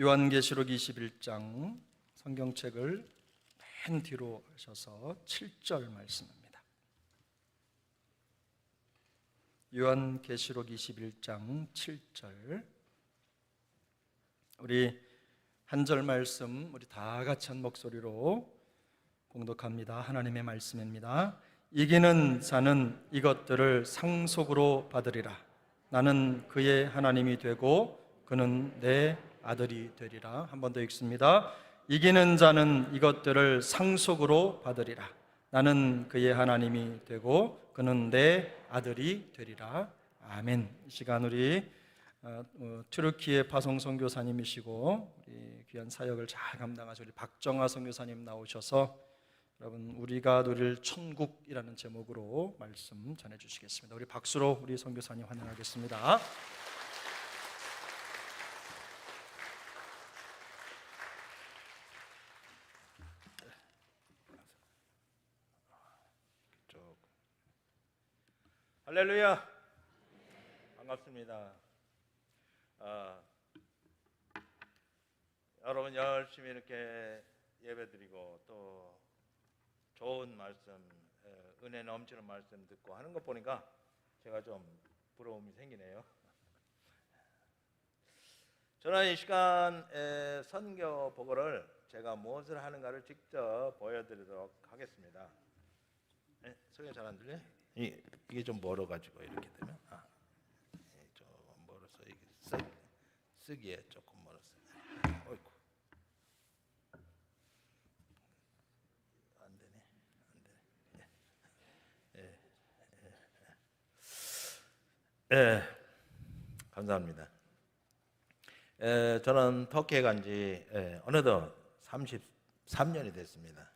요한계시록 21장 성경책을 맨 뒤로 하셔서 7절 말씀입니다. 요한계시록 21장 7절. 우리 한 절 말씀 우리 다 같이 한 목소리로 공독합니다. 하나님의 말씀입니다. 이기는 자는 이것들을 상속으로 받으리라. 나는 그의 하나님이 되고 그는 내 아들이 되리라. 한 번 더 읽습니다. 이기는 자는 이것들을 상속으로 받으리라. 나는 그의 하나님이 되고 그는 내 아들이 되리라. 아멘. 이 시간 우리 튀르키예 파송 선교사님이시고 우리 귀한 사역을 잘 감당하신 우리 박정아 선교사님 나오셔서 여러분 우리가 누릴 천국이라는 제목으로 말씀 전해주시겠습니다. 우리 박수로 우리 선교사님 환영하겠습니다. 할렐루야. 반갑습니다. 여러분 열심히 이렇게 예배드리고 또 좋은 말씀, 은혜 넘치는 말씀 듣고 하는 것 보니까 제가 좀 부러움이 생기네요. 저는 이 시간 선교 보고를 제가 무엇을 하는가를 직접 보여드리도록 하겠습니다. 소리 잘 안 들려요? 이게 좀 멀어가지고 이렇게 되면 좀 멀어서 이게 쓰기에 조금 멀었어요. 어이구, 안 되네. 감사합니다. 저는 터키에 간지 어느덧 33년이 됐습니다.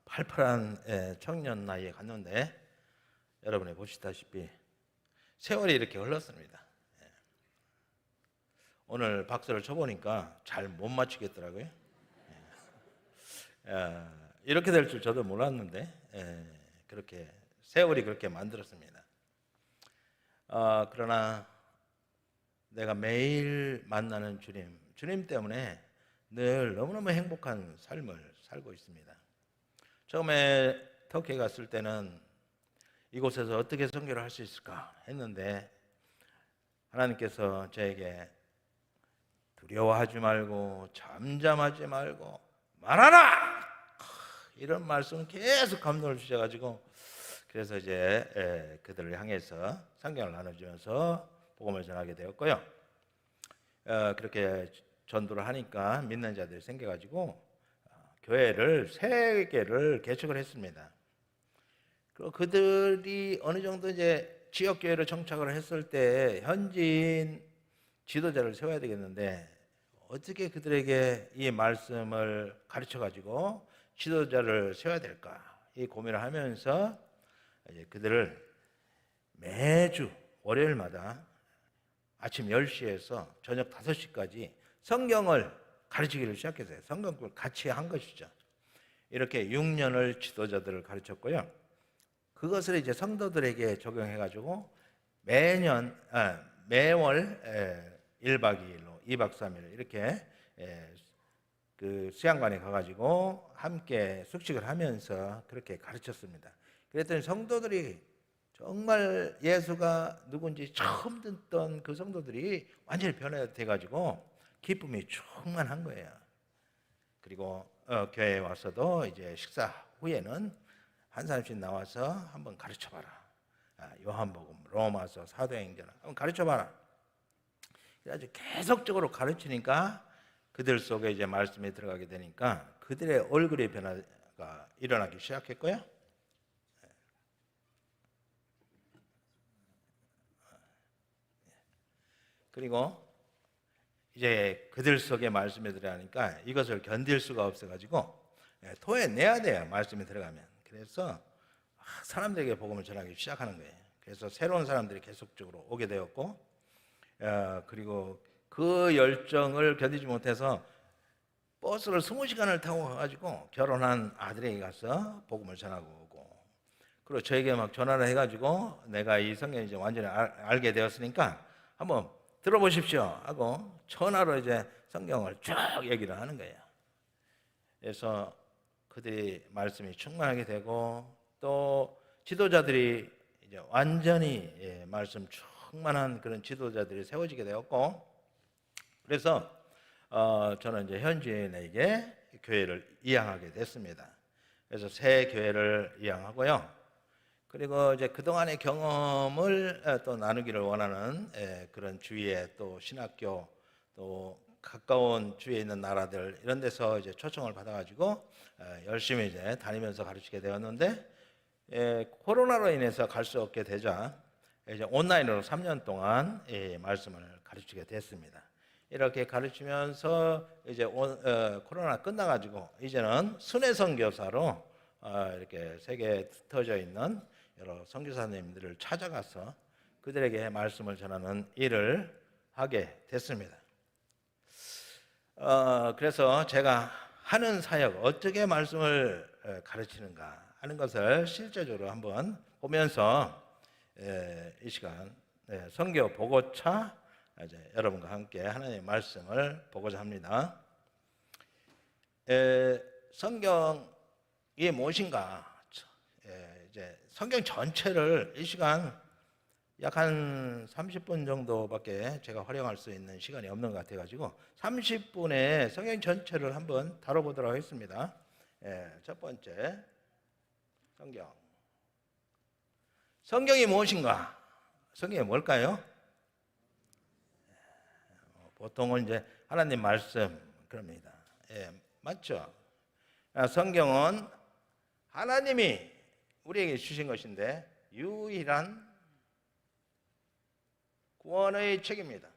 팔팔한 청년 나이에 갔는데 여러분이 보시다시피 세월이 이렇게 흘렀습니다. 오늘 박수를 쳐보니까 잘 못 맞추겠더라고요. 이렇게 될 줄 저도 몰랐는데 그렇게 세월이 그렇게 만들었습니다. 그러나 내가 매일 만나는 주님 때문에 늘 너무너무 행복한 삶을 살고 있습니다. 처음에 터키에 갔을 때는 이곳에서 어떻게 선교를 할 수 있을까 했는데 하나님께서 저에게 두려워하지 말고 잠잠하지 말고 말하라! 이런 말씀 계속 감동을 주셔가지고 그래서 이제 그들을 향해서 성경을 나눠주면서 복음을 전하게 되었고요. 그렇게 전도를 하니까 믿는 자들이 생겨가지고 교회를 3개를 개척을 했습니다. 그들이 어느 정도 이제 지역 교회로 정착을 했을 때 현지인 지도자를 세워야 되겠는데 어떻게 그들에게 이 말씀을 가르쳐 가지고 지도자를 세워야 될까 이 고민을 하면서 이제 그들을 매주 월요일마다 아침 10시에서 저녁 5시까지 성경을 가르치기를 시작했어요. 성경을 같이 한 것이죠. 이렇게 6년을 지도자들을 가르쳤고요. 그것을 이제 성도들에게 적용해가지고 매월 1박 2일로 2박 3일 이렇게 그 수양관에 가가지고 함께 숙식을 하면서 그렇게 가르쳤습니다. 그랬더니 성도들이 정말 예수가 누군지 처음 듣던 그 성도들이 완전히 변화돼가지고 기쁨이 충만한 거예요. 그리고 교회에 와서도 이제 식사 후에는 한 사람씩 나와서 한번 가르쳐봐라. 요한복음, 로마서, 사도행전 한번 가르쳐봐라. 그래가지고 계속적으로 가르치니까 그들 속에 이제 말씀이 들어가게 되니까 그들의 얼굴의 변화가 일어나기 시작했고요. 그리고 이제 그들 속에 말씀이 들어가니까 이것을 견딜 수가 없어가지고 토해내야 돼요. 말씀이 들어가면. 그래서 사람들에게 복음을 전하기 시작하는 거예요. 그래서 새로운 사람들이 계속적으로 오게 되었고 그리고 그 열정을 견디지 못해서 버스를 20시간을 타고 가가지고 결혼한 아들에게 가서 복음을 전하고 오고 그리고 저에게 막 전화를 해가지고 내가 이 성경을 이제 완전히 알게 되었으니까 한번 들어보십시오 하고 전화로 이제 성경을 쭉 얘기를 하는 거예요. 그래서 그들이 말씀이 충만하게 되고 또 지도자들이 이제 완전히 말씀 충만한 그런 지도자들이 세워지게 되었고, 그래서 저는 이제 현지인에게 교회를 이양하게 됐습니다. 그래서 새 교회를 이양하고요. 그리고 이제 그동안의 경험을 또 나누기를 원하는 그런 주위에 또 신학교 또 가까운 주위에 있는 나라들 이런 데서 이제 초청을 받아가지고 열심히 이제 다니면서 가르치게 되었는데, 코로나로 인해서 갈 수 없게 되자 이제 온라인으로 3년 동안 말씀을 가르치게 됐습니다. 이렇게 가르치면서 이제 코로나 끝나가지고 이제는 순회 선교사로 이렇게 세계에 흩어져 있는 여러 선교사님들을 찾아가서 그들에게 말씀을 전하는 일을 하게 됐습니다. 그래서 제가 하는 사역, 어떻게 말씀을 가르치는가 하는 것을 실제적으로 한번 보면서 이 시간 선교 보고차 이제 여러분과 함께 하나님의 말씀을 보고자 합니다. 성경이 무엇인가? 이제 성경 전체를 이 시간 약 한 30분 정도밖에 제가 활용할 수 있는 시간이 없는 것 같아가지고 30분에 성경 전체를 한번 다뤄보도록 하겠습니다. 첫 번째, 성경이 무엇인가? 성경이 뭘까요? 보통은 이제 하나님 말씀 그럽니다. 맞죠? 성경은 하나님이 우리에게 주신 것인데 유일한 구원의 책입니다.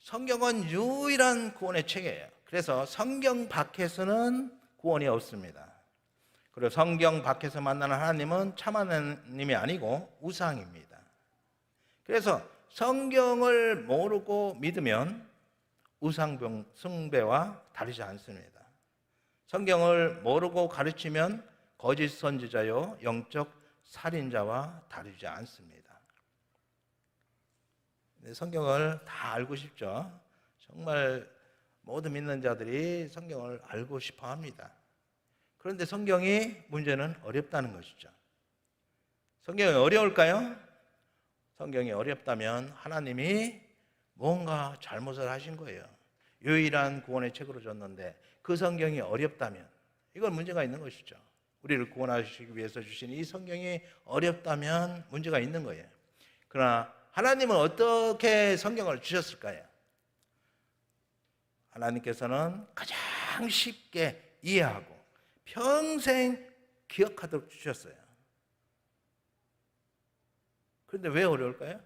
성경은 유일한 구원의 책이에요. 그래서 성경 밖에서는 구원이 없습니다. 그리고 성경 밖에서 만나는 하나님은 참 하나님이 아니고 우상입니다. 그래서 성경을 모르고 믿으면 우상 숭배와 다르지 않습니다. 성경을 모르고 가르치면 거짓 선지자요 영적 살인자와 다르지 않습니다. 성경을 다 알고 싶죠. 정말 모든 믿는 자들이 성경을 알고 싶어 합니다. 그런데 성경이 문제는 어렵다는 것이죠. 성경이 어려울까요? 성경이 어렵다면 하나님이 뭔가 잘못을 하신 거예요. 유일한 구원의 책으로 줬는데 그 성경이 어렵다면 이건 문제가 있는 것이죠. 우리를 구원하시기 위해서 주신 이 성경이 어렵다면 문제가 있는 거예요. 그러나 하나님은 어떻게 성경을 주셨을까요? 하나님께서는 가장 쉽게 이해하고 평생 기억하도록 주셨어요. 그런데 왜 어려울까요?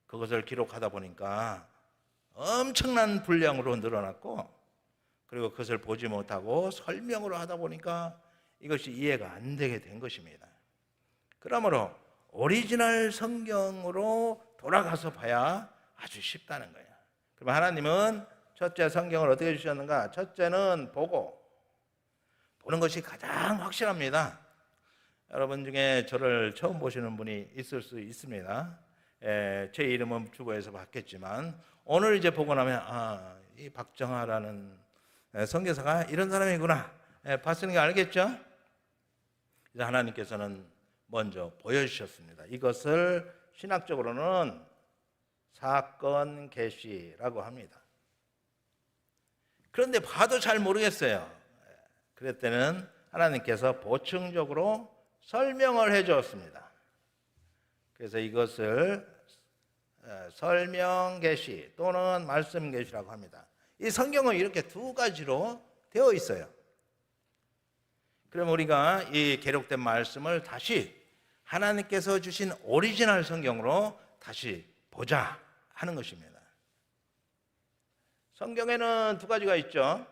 그것을 기록하다 보니까 엄청난 분량으로 늘어났고, 그리고 그것을 보지 못하고 설명으로 하다 보니까 이것이 이해가 안 되게 된 것입니다. 그러므로 오리지널 성경으로 돌아가서 봐야 아주 쉽다는 거예요. 그럼 하나님은 첫째 성경을 어떻게 주셨는가? 첫째는 보는 것이 가장 확실합니다. 여러분 중에 저를 처음 보시는 분이 있을 수 있습니다. 제 이름은 주보에서 봤겠지만 오늘 이제 보고 나면 이 박정하라는 선교사가 이런 사람이구나 봤으니까 알겠죠? 그래서 하나님께서는 먼저 보여주셨습니다. 이것을 신학적으로는 사건 계시라고 합니다. 그런데 봐도 잘 모르겠어요. 그럴 때는 하나님께서 보충적으로 설명을 해 주었습니다. 그래서 이것을 설명 계시 또는 말씀 계시라고 합니다. 이 성경은 이렇게 두 가지로 되어 있어요. 그럼 우리가 이 기록된 말씀을 다시 하나님께서 주신 오리지널 성경으로 다시 보자 하는 것입니다. 성경에는 두 가지가 있죠.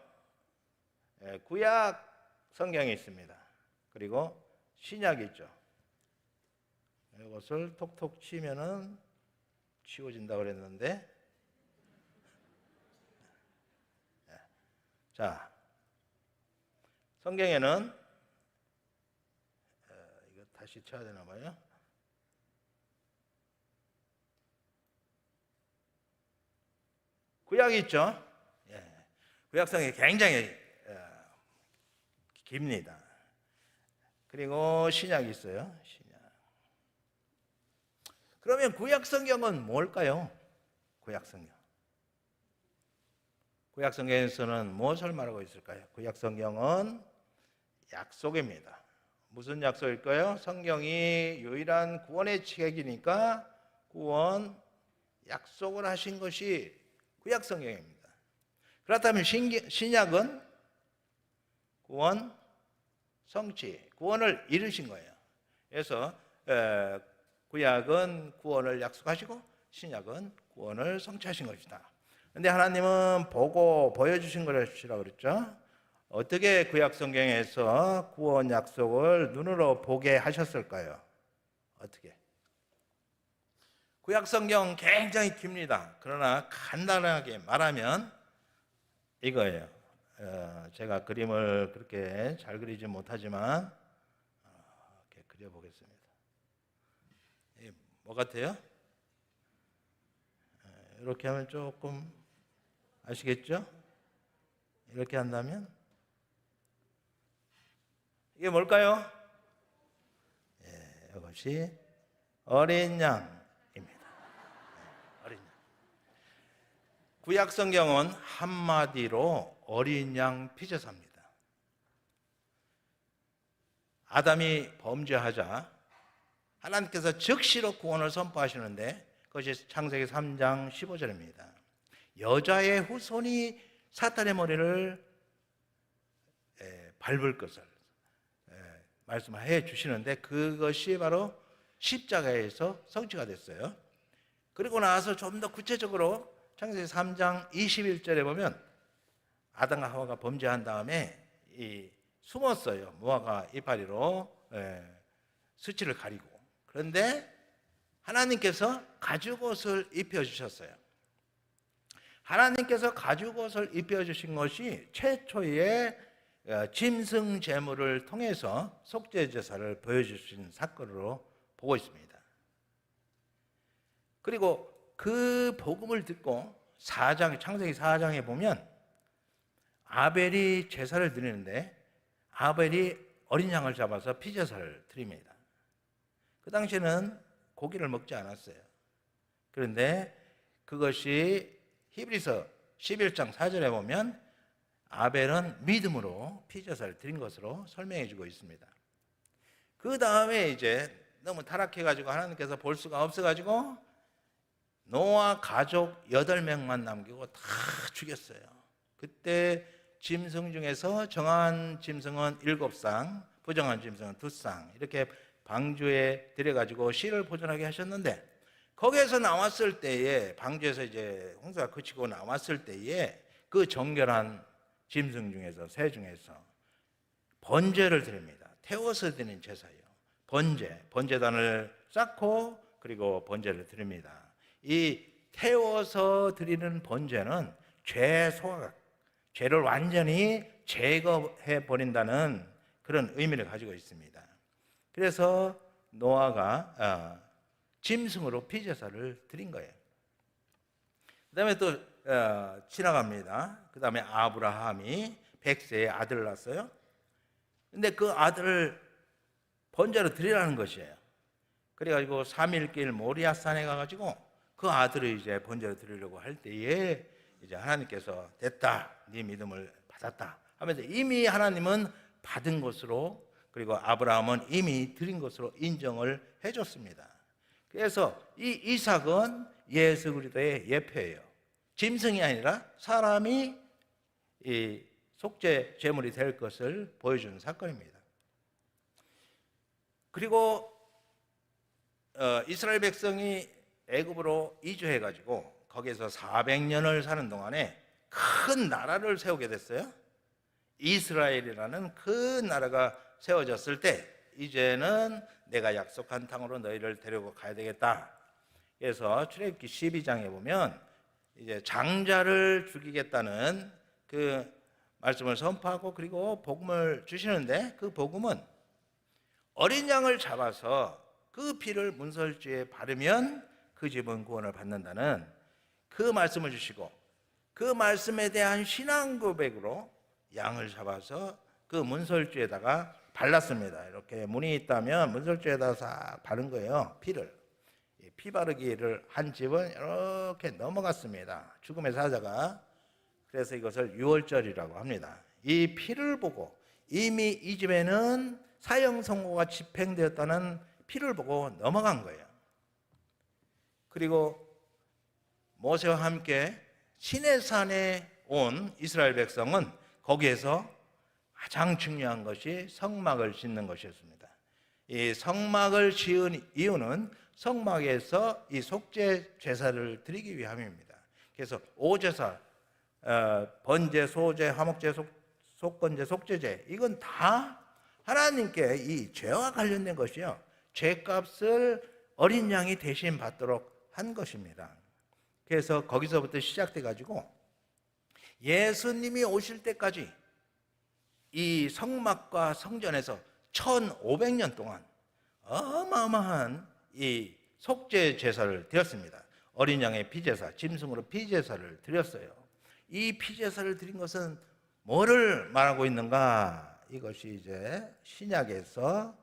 구약 성경이 있습니다. 그리고 신약이 있죠. 이것을 톡톡 치면은 치워진다고 그랬는데, 자, 성경에는 이거 다시 쳐야 되나 봐요. 구약이 있죠. 예. 구약성이 굉장히 깁니다. 그리고 신약이 있어요. 신약. 그러면 구약 성경은 뭘까요? 구약 성경. 구약 성경에서는 무엇을 말하고 있을까요? 구약 성경은 약속입니다. 무슨 약속일까요? 성경이 유일한 구원의 책이니까 구원 약속을 하신 것이 구약 성경입니다. 그렇다면 신약은 구원 성취, 구원을 이루신 거예요. 그래서 구약은 구원을 약속하시고 신약은 구원을 성취하신 것이다. 그런데 하나님은 보고 보여주신 것이라고 그랬죠. 어떻게 구약 성경에서 구원 약속을 눈으로 보게 하셨을까요? 어떻게? 구약 성경 굉장히 깁니다. 그러나 간단하게 말하면 이거예요. 제가 그림을 그렇게 잘 그리지 못하지만 이렇게 그려보겠습니다. 뭐 같아요? 이렇게 하면 조금 아시겠죠? 이렇게 한다면 이게 뭘까요? 이것이 어린 양입니다. 어린 양. 구약 성경은 한마디로 어린 양 피제사입니다. 아담이 범죄하자 하나님께서 즉시로 구원을 선포하시는데 그것이 창세기 3장 15절입니다. 여자의 후손이 사탄의 머리를 밟을 것을 말씀해 주시는데 그것이 바로 십자가에서 성취가 됐어요. 그리고 나서 좀 더 구체적으로 창세기 3장 21절에 보면 아담과 하와가 범죄한 다음에 숨었어요. 무화과 이파리로 수치를 가리고. 그런데 하나님께서 가죽옷을 입혀주셨어요. 하나님께서 가죽옷을 입혀주신 것이 최초의 짐승 제물을 통해서 속죄제사를 보여주신 사건으로 보고 있습니다. 그리고 그 복음을 듣고 창세기 4장에 보면 아벨이 제사를 드리는데 아벨이 어린 양을 잡아서 피제사를 드립니다. 그 당시에는 고기를 먹지 않았어요. 그런데 그것이 히브리서 11장 4절에 보면 아벨은 믿음으로 피제사를 드린 것으로 설명해 주고 있습니다. 그 다음에 이제 너무 타락해가지고 하나님께서 볼 수가 없어가지고 노아 가족 8명만 남기고 다 죽였어요. 그때 짐승 중에서 정한 짐승은 7쌍, 부정한 짐승은 2쌍 이렇게 방주에 들여가지고 씨를 보존하게 하셨는데 거기에서 나왔을 때에 방주에서 이제 홍수가 그치고 나왔을 때에 그 정결한 짐승 중에서 새 중에서 번제를 드립니다. 태워서 드리는 제사예요. 번제단을 쌓고 그리고 번제를 드립니다. 이 태워서 드리는 번제는 죄를 완전히 제거해 버린다는 그런 의미를 가지고 있습니다. 그래서 노아가 짐승으로 피제사를 드린 거예요. 그 다음에 또 지나갑니다. 그 다음에 아브라함이 100세에 아들을 낳았어요. 근데 그 아들을 번제로 드리라는 것이에요. 그래가지고 3일길 모리아산에 가가지고 그 아들을 이제 번제로 드리려고 할 때에 이제 하나님께서 됐다, 네 믿음을 받았다 하면서 이미 하나님은 받은 것으로 그리고 아브라함은 이미 드린 것으로 인정을 해줬습니다. 그래서 이 이삭은 예수 그리스도의 예표예요. 짐승이 아니라 사람이 이 속죄 제물이 될 것을 보여주는 사건입니다. 그리고 이스라엘 백성이 애굽으로 이주해가지고 거기에서 400년을 사는 동안에 큰 나라를 세우게 됐어요. 이스라엘이라는 큰 나라가 세워졌을 때 이제는 내가 약속한 땅으로 너희를 데리고 가야 되겠다. 그래서 출애굽기 12장에 보면 이제 장자를 죽이겠다는 그 말씀을 선포하고 그리고 복음을 주시는데 그 복음은 어린 양을 잡아서 그 피를 문설주에 바르면 그 집은 구원을 받는다는 그 말씀을 주시고 그 말씀에 대한 신앙 고백으로 양을 잡아서 그 문설주에다가 발랐습니다. 이렇게 문이 있다면 문설주에다가 싹 바른 거예요. 피를. 피 바르기를 한 집은 이렇게 넘어갔습니다. 죽음의 사자가. 그래서 이것을 유월절이라고 합니다. 이 피를 보고 이미 이 집에는 사형 선고가 집행되었다는 피를 보고 넘어간 거예요. 그리고 모세와 함께 시내산에 온 이스라엘 백성은 거기에서 가장 중요한 것이 성막을 짓는 것이었습니다. 이 성막을 지은 이유는 성막에서 이 속죄 제사를 드리기 위함입니다. 그래서 오제사, 번제, 소제, 화목제, 속건제, 속죄제, 이건 다 하나님께 이 죄와 관련된 것이요, 죄값을 어린 양이 대신 받도록 한 것입니다. 그래서 거기서부터 시작돼 가지고 예수님이 오실 때까지 이 성막과 성전에서 1500년 동안 어마어마한 이 속죄 제사를 드렸습니다. 어린 양의 피제사, 짐승으로 피제사를 드렸어요. 이 피제사를 드린 것은 뭐를 말하고 있는가? 이것이 이제 신약에서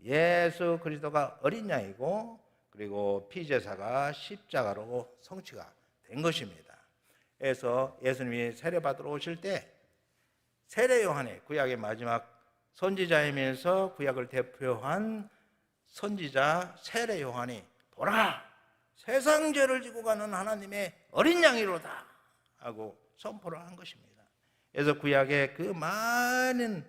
예수 그리스도가 어린 양이고 그리고 피제사가 십자가로 성취가 된 것입니다. 그래서 예수님이 세례받으러 오실 때 세례 요한의 구약의 마지막 선지자이면서 구약을 대표한 선지자 세례 요한이 보라, 세상 죄를 지고 가는 하나님의 어린 양이로다 하고 선포를 한 것입니다. 그래서 구약의 그 많은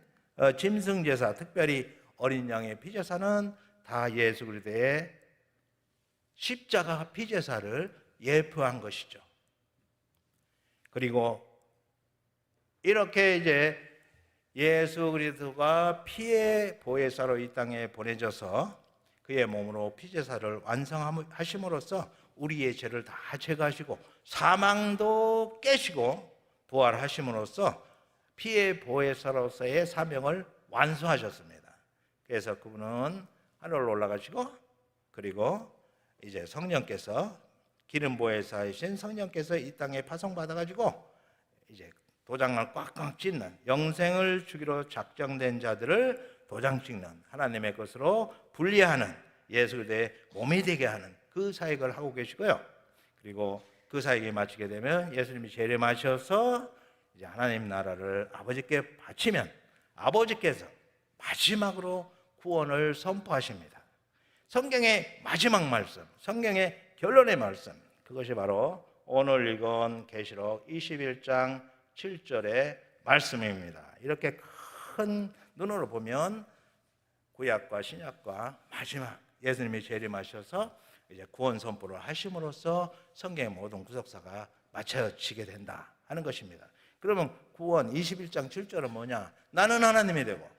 짐승 제사, 특별히 어린 양의 피제사는 다 예수 그리스도의 십자가 피제사를 예표한 것이죠. 그리고 이렇게 이제 예수 그리스도가 피의 보혜사로 이 땅에 보내져서 그의 몸으로 피제사를 완성하심으로써 우리의 죄를 다 제거하시고 사망도 깨시고 부활하심으로써 피의 보혜사로서의 사명을 완수하셨습니다. 그래서 그분은 하늘로 올라가시고 그리고 이제 성령께서 기름 보혜사이신 성령께서 이 땅에 파송받아 가지고 이제 도장을 꽉꽉 찍는, 영생을 주기로 작정된 자들을 도장 찍는, 하나님의 것으로 분리하는, 예수 그리스도의 몸이 되게 하는 그 사역을 하고 계시고요. 그리고 그 사역이 마치게 되면 예수님이 재림하셔서 이제 하나님 나라를 아버지께 바치면 아버지께서 마지막으로 구원을 선포하십니다. 성경의 마지막 말씀, 성경의 결론의 말씀, 그것이 바로 오늘 읽은 계시록 21장 7절의 말씀입니다. 이렇게 큰 눈으로 보면 구약과 신약과 마지막 예수님이 재림하셔서 이제 구원 선포를 하심으로써 성경의 모든 구속사가 마쳐지게 된다 하는 것입니다. 그러면 구원 21장 7절은 뭐냐? 나는 하나님이 되고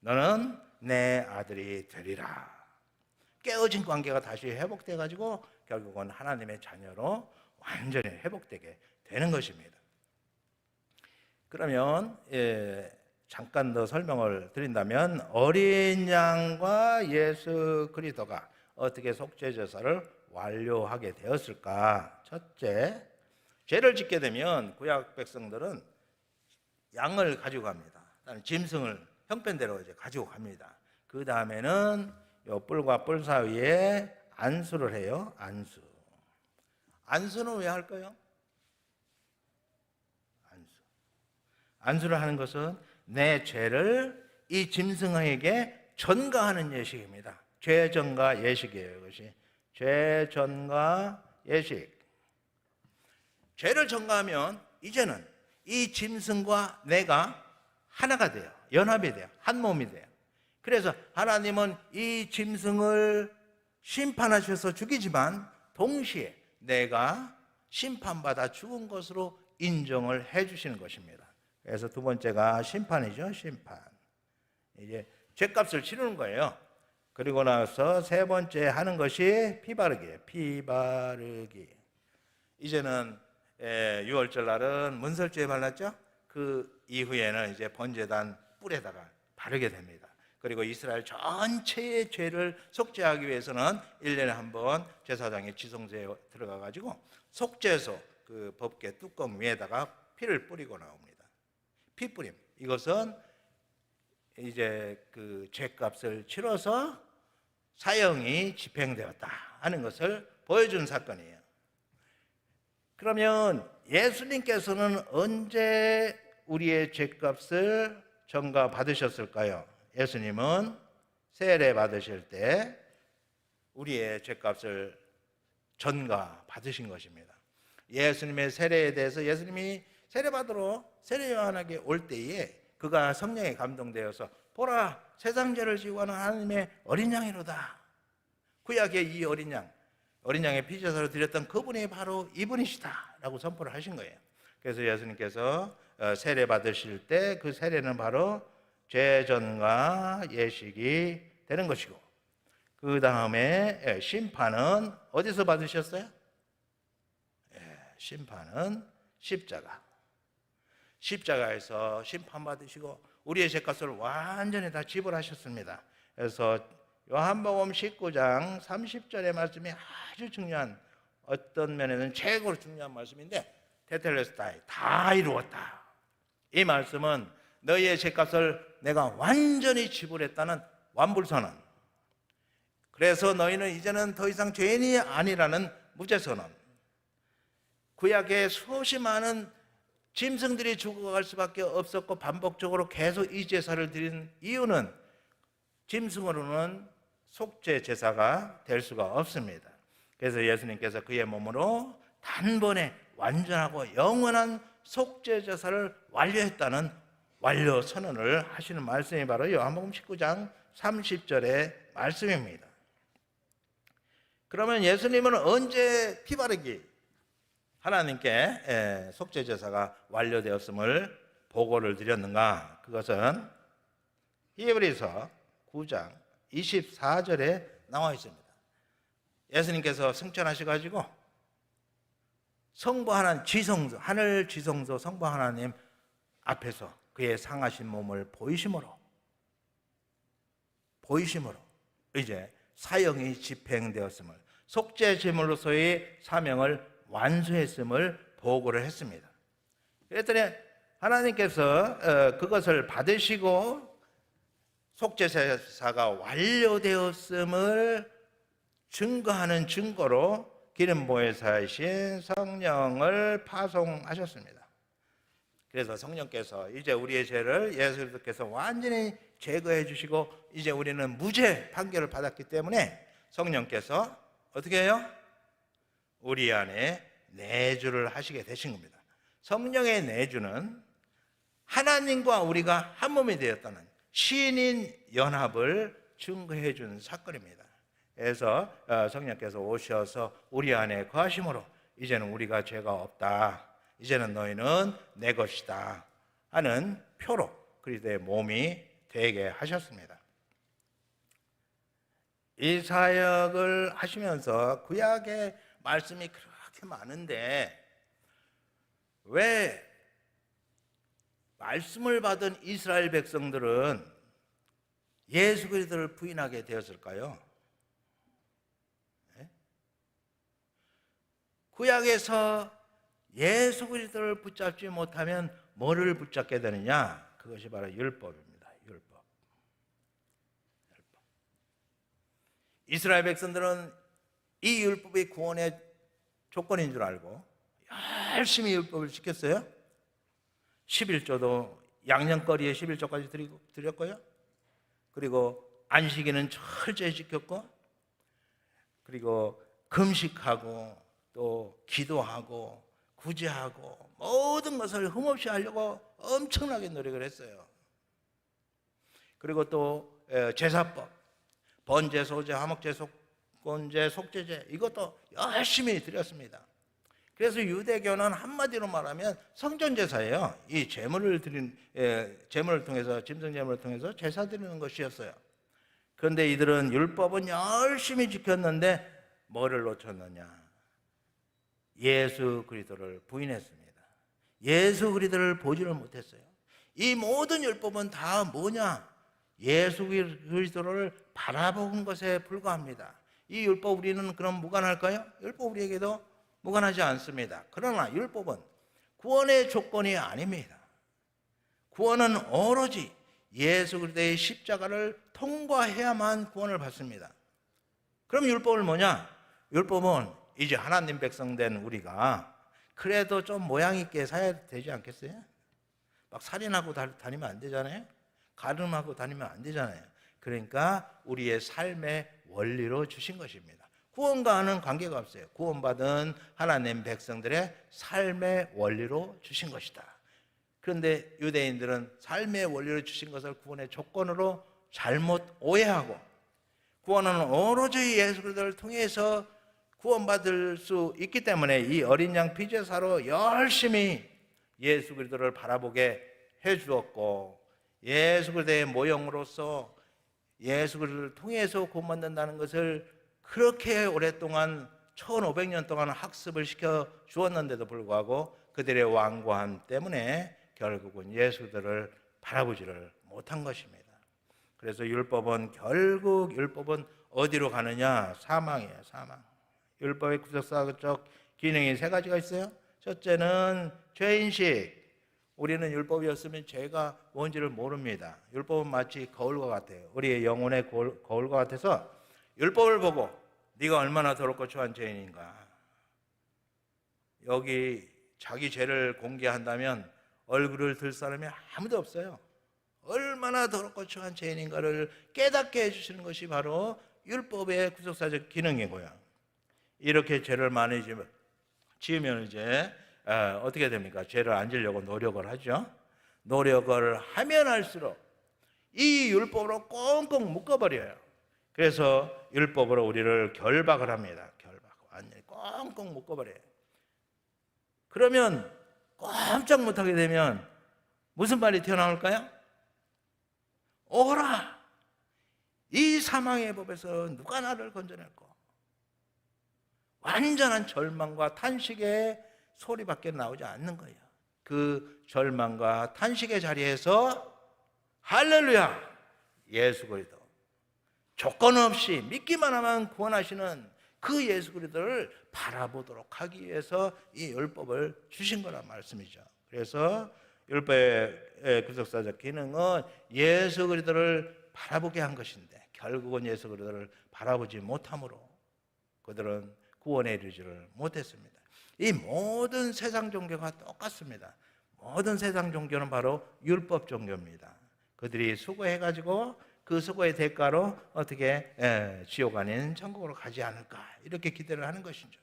너는 내 아들이 되리라. 깨어진 관계가 다시 회복돼 가지고 결국은 하나님의 자녀로 완전히 회복되게 되는 것입니다. 그러면 잠깐 더 설명을 드린다면 어린 양과 예수 그리스도가 어떻게 속죄 제사를 완료하게 되었을까? 첫째, 죄를 짓게 되면 구약 백성들은 양을 가지고 갑니다. 짐승을 형편대로 이제 가지고 갑니다. 그 다음에는 요 뿔과 뿔 사이에 안수를 해요. 안수. 안수는 왜 할까요? 안수를 하는 것은 내 죄를 이 짐승에게 전가하는 예식입니다. 죄전가 예식이에요. 이것이 죄전가 예식. 죄를 전가하면 이제는 이 짐승과 내가 하나가 돼요. 연합이 돼요. 한 몸이 돼요. 그래서 하나님은 이 짐승을 심판하셔서 죽이지만 동시에 내가 심판받아 죽은 것으로 인정을 해 주시는 것입니다. 그래서 두 번째가 심판이죠. 심판. 이제 죄값을 치르는 거예요. 그리고 나서 세 번째 하는 것이 피 바르기예요. 피 바르기. 이제는 유월절 날은 문설주에 발랐죠. 그 이후에는 이제 번제단 뿔에다가 바르게 됩니다. 그리고 이스라엘 전체의 죄를 속죄하기 위해서는 1년에 한 번 제사장의 지성소에 들어가 가지고 속죄소 그 법궤 뚜껑 위에다가 피를 뿌리고 나옵니다. 피 뿌림. 이것은 이제 그 죄값을 치러서 사형이 집행되었다 하는 것을 보여준 사건이에요. 그러면 예수님께서는 언제 우리의 죄값을 전가 받으셨을까요? 예수님은 세례 받으실 때 우리의 죄값을 전가 받으신 것입니다. 예수님의 세례에 대해서 예수님이 세례 받으러 세례 요한에게 올 때에 그가 성령에 감동되어서 보라 세상 죄를 지고 가는 하나님의 어린 양이로다. 구약의 이 어린 양의 피제사로 드렸던 그분이 바로 이분이시다 라고 선포를 하신 거예요. 그래서 예수님께서 세례 받으실 때 그 세례는 바로 죄전가 예식이 되는 것이고, 그 다음에 심판은 어디서 받으셨어요? 심판은 십자가에서 심판받으시고 우리의 죄값을 완전히 다 지불하셨습니다. 그래서 요한복음 19장 30절의 말씀이 아주 중요한, 어떤 면에는 최고로 중요한 말씀인데, 테텔레스타이, 다 이루었다. 이 말씀은 너희의 죄값을 내가 완전히 지불했다는 완불선언. 그래서 너희는 이제는 더 이상 죄인이 아니라는 무죄선언. 구약에 수없이 많은 짐승들이 죽어갈 수밖에 없었고 반복적으로 계속 이 제사를 드린 이유는 짐승으로는 속죄 제사가 될 수가 없습니다. 그래서 예수님께서 그의 몸으로 단번에 완전하고 영원한 속죄 제사를 완료했다는 완료 선언을 하시는 말씀이 바로 요한복음 19장 30절의 말씀입니다. 그러면 예수님은 언제 피 바르기 하나님께 속죄 제사가 완료되었음을 보고를 드렸는가? 그것은 히브리서 9장 24절에 나와 있습니다. 예수님께서 승천하셔가지고 성부 하나님, 지성소, 하늘 지성소 성부 하나님 앞에서 그의 상하신 몸을 보이심으로 이제 사형이 집행되었음을, 속죄 제물로서의 사명을 완수했음을 보고를 했습니다. 그랬더니 하나님께서 그것을 받으시고 속죄제사가 완료되었음을 증거하는 증거로 기름 보혜사이신 성령을 파송하셨습니다. 그래서 성령께서 이제 우리의 죄를 예수 그리스도께서 완전히 제거해 주시고 이제 우리는 무죄 판결을 받았기 때문에 성령께서 어떻게 해요? 우리 안에 내주를 하시게 되신 겁니다. 성령의 내주는 하나님과 우리가 한 몸이 되었다는 신인 연합을 증거해 준 사건입니다. 그래서 성령께서 오셔서 우리 안에 거하심으로 이제는 우리가 죄가 없다, 이제는 너희는 내 것이다 하는 표로 그리스도의 몸이 되게 하셨습니다. 이 사역을 하시면서 구약의 말씀이 그렇게 많은데 왜 말씀을 받은 이스라엘 백성들은 예수 그리스도를 부인하게 되었을까요? 네? 구약에서 예수 그리스도를 붙잡지 못하면 뭐를 붙잡게 되느냐? 그것이 바로 율법입니다. 율법. 이스라엘 백성들은 이 율법이 구원의 조건인 줄 알고 열심히 율법을 지켰어요. 11조도 양념거리에 11조까지 드렸고요. 그리고 안식일은 철저히 지켰고, 그리고 금식하고 또 기도하고 구제하고 모든 것을 흠없이 하려고 엄청나게 노력을 했어요. 그리고 또 제사법, 번제, 소제, 화목제, 속건제, 속죄제, 이것도 열심히 드렸습니다. 그래서 유대교는 한마디로 말하면 성전제사예요. 이 제물을 통해서, 짐승 제물을 통해서 제사 드리는 것이었어요. 그런데 이들은 율법은 열심히 지켰는데 뭐를 놓쳤느냐? 예수 그리스도를 부인했습니다. 예수 그리스도를 보지를 못했어요. 이 모든 율법은 다 뭐냐? 예수 그리스도를 바라본 것에 불과합니다. 이 율법 우리는 그럼 무관할까요? 율법 우리에게도 무관하지 않습니다. 그러나 율법은 구원의 조건이 아닙니다. 구원은 오로지 예수 그리스도의 십자가를 통과해야만 구원을 받습니다. 그럼 율법은 뭐냐? 율법은 이제 하나님 백성 된 우리가 그래도 좀 모양 있게 살아야 되지 않겠어요? 막 살인하고 다니면 안 되잖아요. 가늠하고 다니면 안 되잖아요. 그러니까 우리의 삶의 원리로 주신 것입니다. 구원과는 관계가 없어요. 구원받은 하나님 백성들의 삶의 원리로 주신 것이다. 그런데 유대인들은 삶의 원리로 주신 것을 구원의 조건으로 잘못 오해하고, 구원은 오로지 예수 그리스도를 통해서 구원받을 수 있기 때문에 이 어린 양 피제사로 열심히 예수 그리스도를 바라보게 해주었고, 예수 그리스도의 모형으로서 예수 그리스도를 통해서 구원받는다는 것을 그렇게 오랫동안 1500년 동안 학습을 시켜 주었는데도 불구하고 그들의 완고함 때문에 결국은 예수 그리스도를 바라보지를 못한 것입니다. 그래서 결국 율법은 어디로 가느냐? 사망이에요. 사망. 율법의 구속사적 기능이 세 가지가 있어요. 첫째는 죄인식. 우리는 율법이 없으면 죄가 뭔지를 모릅니다. 율법은 마치 거울과 같아요. 우리의 영혼의 거울과 같아서 율법을 보고 네가 얼마나 더럽고 추한 죄인인가. 여기 자기 죄를 공개한다면 얼굴을 들 사람이 아무도 없어요. 얼마나 더럽고 추한 죄인인가를 깨닫게 해주시는 것이 바로 율법의 구속사적 기능이고요. 이렇게 죄를 많이 지으면 이제 어떻게 됩니까? 죄를 안 지려고 노력을 하죠. 노력을 하면 할수록 이 율법으로 꽁꽁 묶어버려요. 그래서 율법으로 우리를 결박을 합니다. 완전히 꽁꽁 묶어버려요. 그러면 꼼짝 못하게 되면 무슨 말이 튀어나올까요? 오라! 이 사망의 법에서 누가 나를 건져낼꼬? 완전한 절망과 탄식의 소리밖에 나오지 않는 거예요. 그 절망과 탄식의 자리에서 할렐루야! 예수 그리스도, 조건 없이 믿기만 하면 구원하시는 그 예수 그리스도를 바라보도록 하기 위해서 이 율법을 주신 거란 말씀이죠. 그래서 율법의 구속사적 기능은 예수 그리스도를 바라보게 한 것인데, 결국은 예수 그리스도를 바라보지 못함으로 그들은 구원에 이르지를 못했습니다. 이 모든 세상 종교가 똑같습니다. 모든 세상 종교는 바로 율법 종교입니다. 그들이 수고해가지고 그 수고의 대가로 어떻게 지옥 아닌 천국으로 가지 않을까, 이렇게 기대를 하는 것이죠.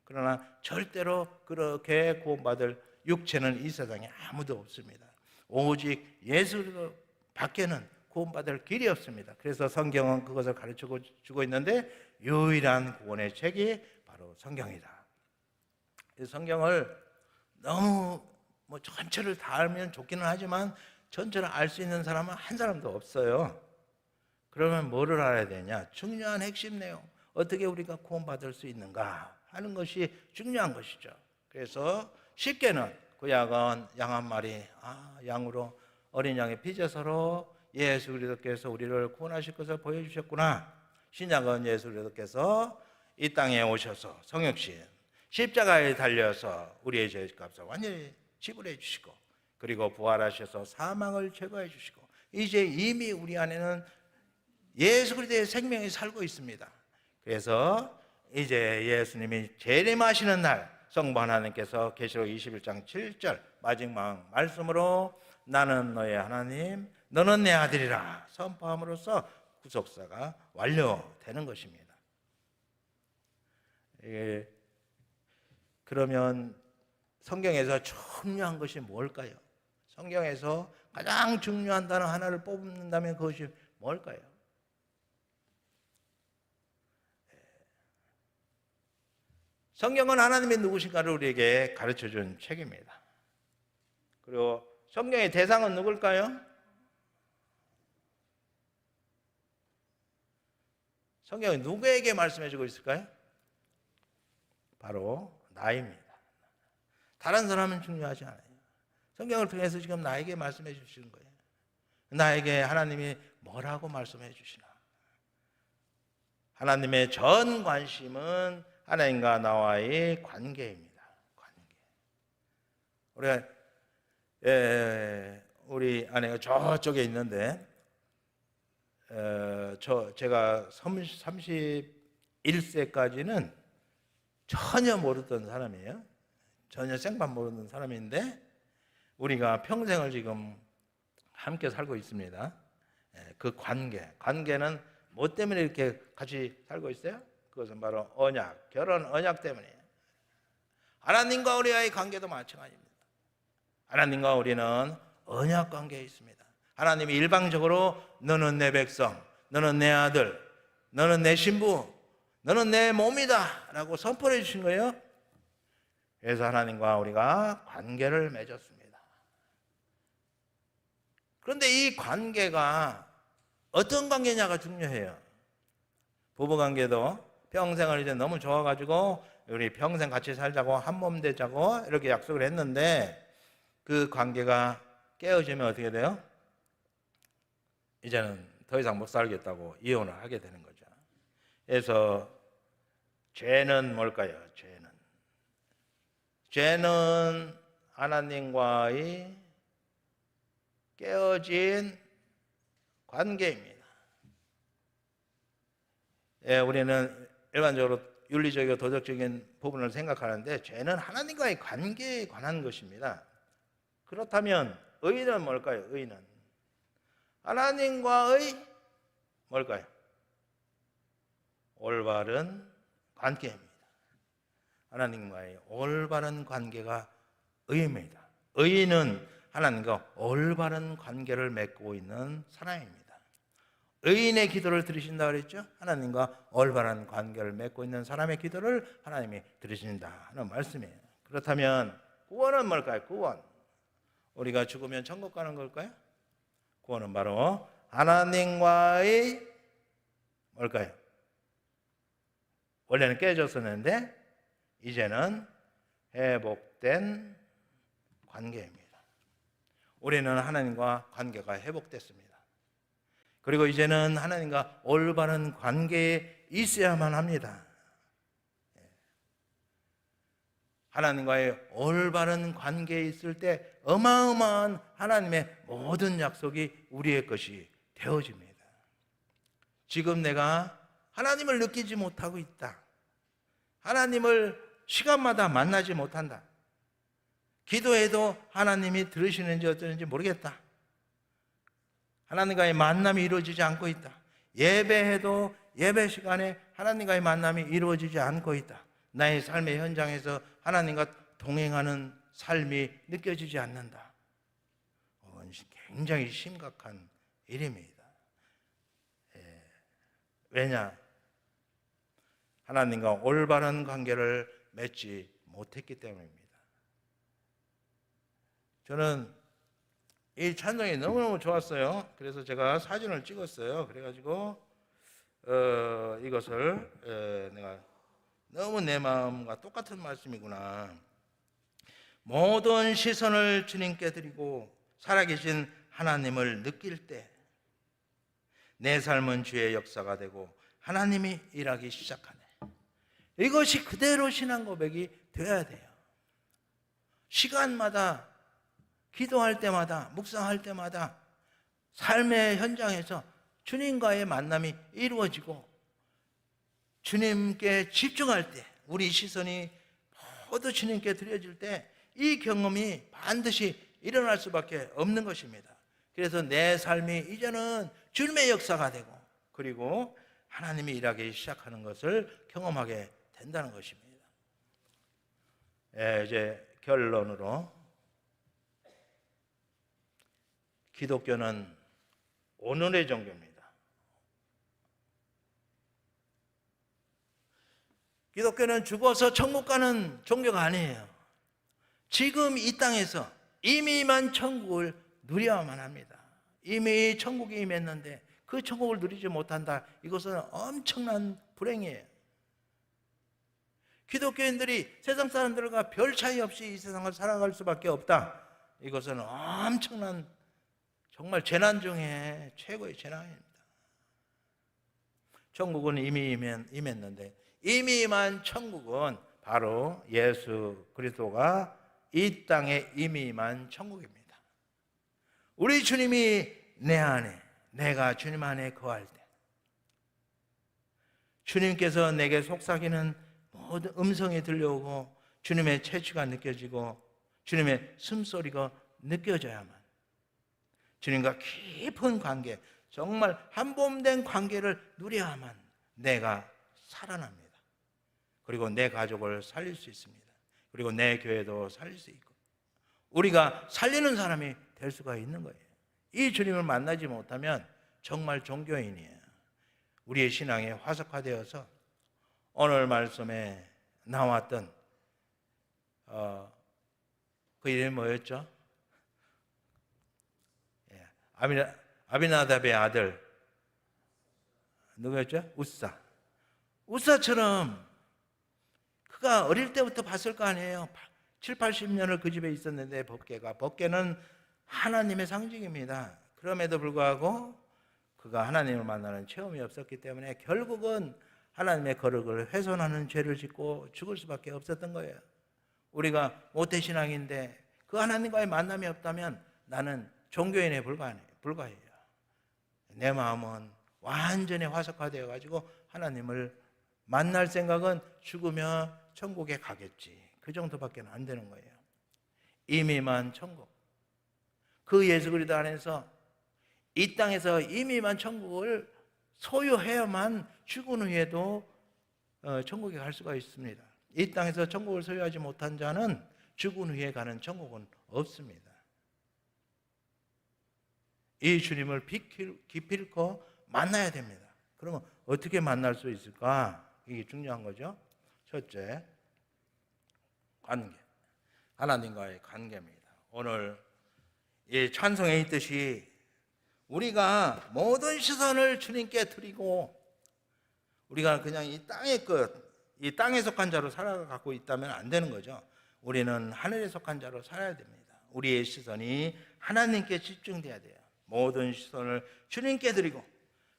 그러나 절대로 그렇게 구원받을 육체는 이 세상에 아무도 없습니다. 오직 예수 그리스도 밖에는 구원받을 길이 없습니다. 그래서 성경은 그것을 가르쳐주고 있는데 유일한 구원의 책이 바로 성경이다. 성경을 너무 전체를 다 알면 좋기는 하지만 전체를 알 수 있는 사람은 한 사람도 없어요. 그러면 뭐를 알아야 되냐? 중요한 핵심 내용, 어떻게 우리가 구원받을 수 있는가 하는 것이 중요한 것이죠. 그래서 쉽게는 구약은 양 한 마리, 양으로 어린 양의 피제사로 예수 그리스도께서 우리를 구원하실 것을 보여주셨구나. 신약은 예수 그리스도께서 이 땅에 오셔서 성육신 십자가에 달려서 우리의 죄값을 완전히 지불해 주시고, 그리고 부활하셔서 사망을 제거해 주시고, 이제 이미 우리 안에는 예수 그리스도의 생명이 살고 있습니다. 그래서 이제 예수님이 재림하시는 날 성부 하나님께서 계시록 21장 7절 마지막 말씀으로 나는 너의 하나님, 너는 내 아들이라 선포함으로써 구속사가 완료되는 것입니다. 그러면 성경에서 중요한 것이 뭘까요? 성경에서 가장 중요한 단어 하나를 뽑는다면 그것이 뭘까요? 성경은 하나님이 누구신가를 우리에게 가르쳐준 책입니다. 그리고 성경의 대상은 누굴까요? 성경이 누구에게 말씀해주고 있을까요? 바로 나입니다. 다른 사람은 중요하지 않아요. 성경을 통해서 지금 나에게 말씀해 주시는 거예요. 나에게 하나님이 뭐라고 말씀해 주시나? 하나님의 전 관심은 하나님과 나와의 관계입니다. 관계. 우리가 우리 아내가 저쪽에 있는데 제가 31세까지는 전혀 모르던 사람이에요. 전혀 생판 모르는 사람인데 우리가 평생을 지금 함께 살고 있습니다. 그 관계는 뭐 때문에 이렇게 같이 살고 있어요? 그것은 바로 언약, 결혼 언약 때문이에요. 하나님과 우리와의 관계도 마찬가지입니다. 하나님과 우리는 언약 관계에 있습니다. 하나님이 일방적으로 너는 내 백성, 너는 내 아들, 너는 내 신부, 너는 내 몸이다 라고 선포해 주신 거예요. 그래서 하나님과 우리가 관계를 맺었습니다. 그런데 이 관계가 어떤 관계냐가 중요해요. 부부관계도 평생을 이제 너무 좋아가지고 우리 평생 같이 살자고 한 몸 되자고 이렇게 약속을 했는데 그 관계가 깨어지면 어떻게 돼요? 이제는 더 이상 못 살겠다고 이혼을 하게 되는 거죠. 그래서 죄는 뭘까요? 죄는 하나님과의 깨어진 관계입니다. 우리는 일반적으로 윤리적이고 도덕적인 부분을 생각하는데 죄는 하나님과의 관계에 관한 것입니다. 그렇다면 의는 뭘까요? 의는 하나님과의 뭘까요? 올바른 관계입니다. 하나님과의 올바른 관계가 의입니다. 의인은 하나님과 올바른 관계를 맺고 있는 사람입니다. 의인의 기도를 들으신다 그랬죠? 하나님과 올바른 관계를 맺고 있는 사람의 기도를 하나님이 들으신다 하는 말씀이에요. 그렇다면 구원은 뭘까요? 구원. 우리가 죽으면 천국 가는 걸까요? 구원은 바로 하나님과의 뭘까요? 원래는 깨졌었는데 이제는 회복된 관계입니다. 우리는 하나님과 관계가 회복됐습니다. 그리고 이제는 하나님과 올바른 관계에 있어야만 합니다. 하나님과의 올바른 관계에 있을 때 어마어마한 하나님의 모든 약속이 우리의 것이 되어집니다. 지금 내가 하나님을 느끼지 못하고 있다. 하나님을 시간마다 만나지 못한다. 기도해도 하나님이 들으시는지 어쩌는지 모르겠다. 하나님과의 만남이 이루어지지 않고 있다. 예배해도 예배 시간에 하나님과의 만남이 이루어지지 않고 있다. 나의 삶의 현장에서 하나님과 동행하는 삶이 느껴지지 않는다. 굉장히 심각한 일입니다. 왜냐? 하나님과 올바른 관계를 맺지 못했기 때문입니다. 저는 이 찬송이 너무너무 좋았어요. 그래서 제가 사진을 찍었어요. 그래가지고 이것을 내가 너무 내 마음과 똑같은 말씀이구나. 모든 시선을 주님께 드리고 살아계신 하나님을 느낄 때 내 삶은 주의 역사가 되고 하나님이 일하기 시작하네. 이것이 그대로 신앙 고백이 되어야 돼요. 시간마다 기도할 때마다 묵상할 때마다 삶의 현장에서 주님과의 만남이 이루어지고 주님께 집중할 때 우리 시선이 모두 주님께 드려질 때 이 경험이 반드시 일어날 수밖에 없는 것입니다. 그래서 내 삶이 이제는 주님의 역사가 되고 그리고 하나님이 일하기 시작하는 것을 경험하게 된다는 것입니다. 이제 결론으로 기독교는 오늘의 종교입니다. 기독교는 죽어서 천국 가는 종교가 아니에요. 지금 이 땅에서 이미만 천국을 누려야만 합니다. 이미 천국이 임했는데 그 천국을 누리지 못한다. 이것은 엄청난 불행이에요. 기독교인들이 세상 사람들과 별 차이 없이 이 세상을 살아갈 수밖에 없다. 이것은 엄청난 정말 재난 중에 최고의 재난입니다. 천국은 이미 임했는데 이미 임한 천국은 바로 예수 그리스도가 이 땅에 이미 임한 천국입니다. 우리 주님이 내 안에, 내가 주님 안에 거할 때, 주님께서 내게 속삭이는 모든 음성이 들려오고 주님의 채취가 느껴지고 주님의 숨소리가 느껴져야만, 주님과 깊은 관계, 정말 한몸된 관계를 누려야만 내가 살아납니다. 그리고 내 가족을 살릴 수 있습니다. 그리고 내 교회도 살릴 수 있고 우리가 살리는 사람이 될 수가 있는 거예요. 이 주님을 만나지 못하면 정말 종교인이에요. 우리의 신앙이 화석화되어서 오늘 말씀에 나왔던 그 이름이 뭐였죠? 아비나답의 아들 누구였죠? 우사처럼 그가 어릴 때부터 봤을 거 아니에요. 7, 80년을 그 집에 있었는데 법궤는 하나님의 상징입니다. 그럼에도 불구하고 그가 하나님을 만나는 체험이 없었기 때문에 결국은 하나님의 거룩을 훼손하는 죄를 짓고 죽을 수밖에 없었던 거예요. 우리가 모태신앙인데 그 하나님과의 만남이 없다면 나는 종교인에 불과해요. 내 마음은 완전히 화석화되어 가지고 하나님을 만날 생각은 죽으며 천국에 가겠지, 그 정도밖에 안 되는 거예요. 이미만 천국, 그 예수 그리스도 안에서 이 땅에서 이미만 천국을 소유해야만 죽은 후에도 천국에 갈 수가 있습니다. 이 땅에서 천국을 소유하지 못한 자는 죽은 후에 가는 천국은 없습니다. 이 주님을 기필코 만나야 됩니다. 그러면 어떻게 만날 수 있을까? 이게 중요한 거죠. 첫째, 관계. 하나님과의 관계입니다. 오늘 이 찬송에 있듯이 우리가 모든 시선을 주님께 드리고 우리가 그냥 이 땅의 이 땅에 속한 자로 살아가고 있다면 안 되는 거죠. 우리는 하늘에 속한 자로 살아야 됩니다. 우리의 시선이 하나님께 집중돼야 돼요. 모든 시선을 주님께 드리고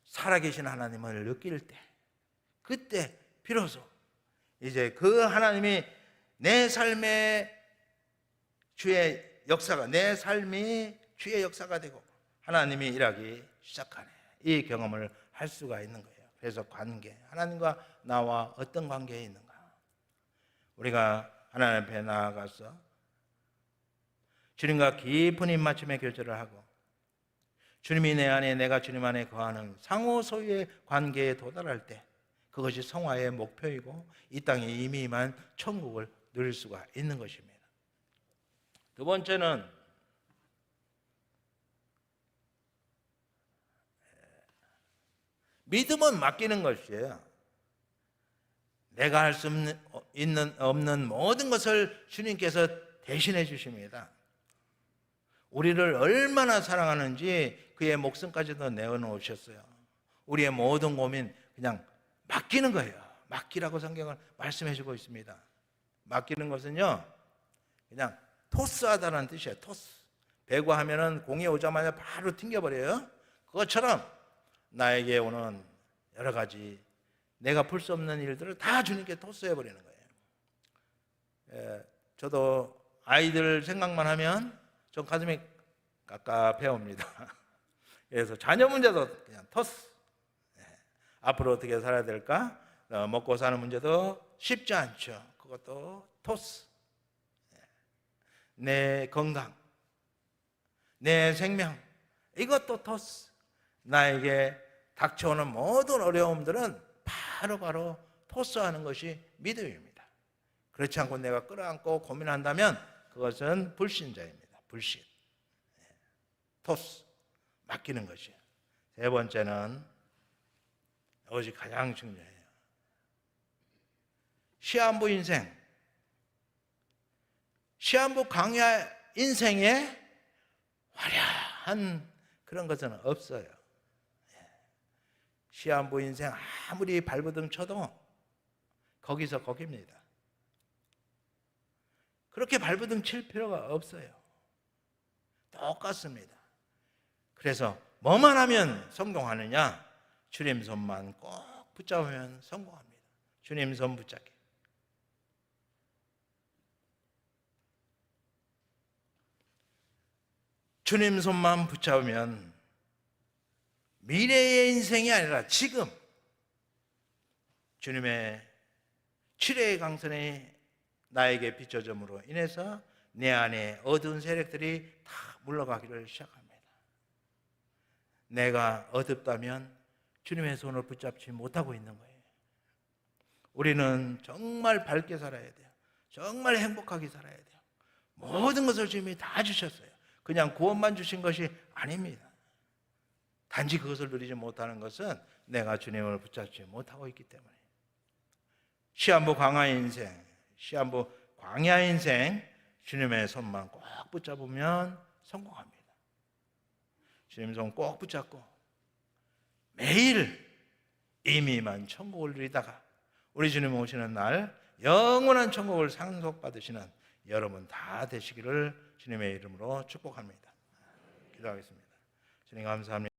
살아계신 하나님을 느낄 때, 그때 비로소 이제 그 하나님이 내 삶의 주의 역사가, 내 삶이 주의 역사가 되고 하나님이 일하기 시작하네, 이 경험을 할 수가 있는 거예요. 그래서 관계, 하나님과 나와 어떤 관계에 있는가. 우리가 하나님 앞에 나아가서 주님과 깊은 입맞춤의 교제를 하고 주님이 내 안에, 내가 주님 안에 거하는 상호 소유의 관계에 도달할 때 그것이 성화의 목표이고 이 땅에 이미 임한 천국을 누릴 수가 있는 것입니다. 두 번째는 믿음은 맡기는 것이에요. 내가 할 수 없는 모든 것을 주님께서 대신해 주십니다. 우리를 얼마나 사랑하는지 그의 목숨까지도 내어놓으셨어요. 우리의 모든 고민 그냥 맡기는 거예요. 맡기라고 성경은 말씀해 주고 있습니다. 맡기는 것은요, 그냥 토스하다는 뜻이에요. 토스. 배구하면은 공이 오자마자 바로 튕겨버려요. 그것처럼 나에게 오는 여러 가지 내가 풀 수 없는 일들을 다 주님께 토스해버리는 거예요. 저도 아이들 생각만 하면 좀 가슴이 깝깝해옵니다. 그래서 자녀 문제도 그냥 토스. 앞으로 어떻게 살아야 될까? 먹고 사는 문제도 쉽지 않죠. 그것도 토스. 내 건강, 내 생명, 이것도 토스. 나에게 닥쳐오는 모든 어려움들은 바로바로 토스하는 것이 믿음입니다. 그렇지 않고 내가 끌어안고 고민한다면 그것은 불신자입니다. 불신. 토스, 맡기는 것이에요. 세 번째는 이것이 가장 중요해요. 시한부 인생, 시한부 강야 인생에 화려한 그런 것은 없어요. 시한부 인생 아무리 발버둥 쳐도 거기서 거깁니다. 그렇게 발버둥 칠 필요가 없어요. 똑같습니다. 그래서 뭐만 하면 성공하느냐? 주님 손만 꼭 붙잡으면 성공합니다. 주님 손 붙잡기. 주님 손만 붙잡으면 미래의 인생이 아니라 지금 주님의 치료의 강선이 나에게 비춰짐으로 인해서 내 안에 어두운 세력들이 다 물러가기를 시작합니다. 내가 어둡다면 주님의 손을 붙잡지 못하고 있는 거예요. 우리는 정말 밝게 살아야 돼요. 정말 행복하게 살아야 돼요. 모든 것을 주님이 다 주셨어요. 그냥 구원만 주신 것이 아닙니다. 단지 그것을 누리지 못하는 것은 내가 주님을 붙잡지 못하고 있기 때문에. 시한부 광야 인생, 시한부 광야 인생, 주님의 손만 꼭 붙잡으면 성공합니다. 주님 손 꼭 붙잡고 매일 이미만 천국을 누리다가 우리 주님 오시는 날 영원한 천국을 상속받으시는 여러분 다 되시기를 주님의 이름으로 축복합니다. 기도하겠습니다. 주님 감사합니다.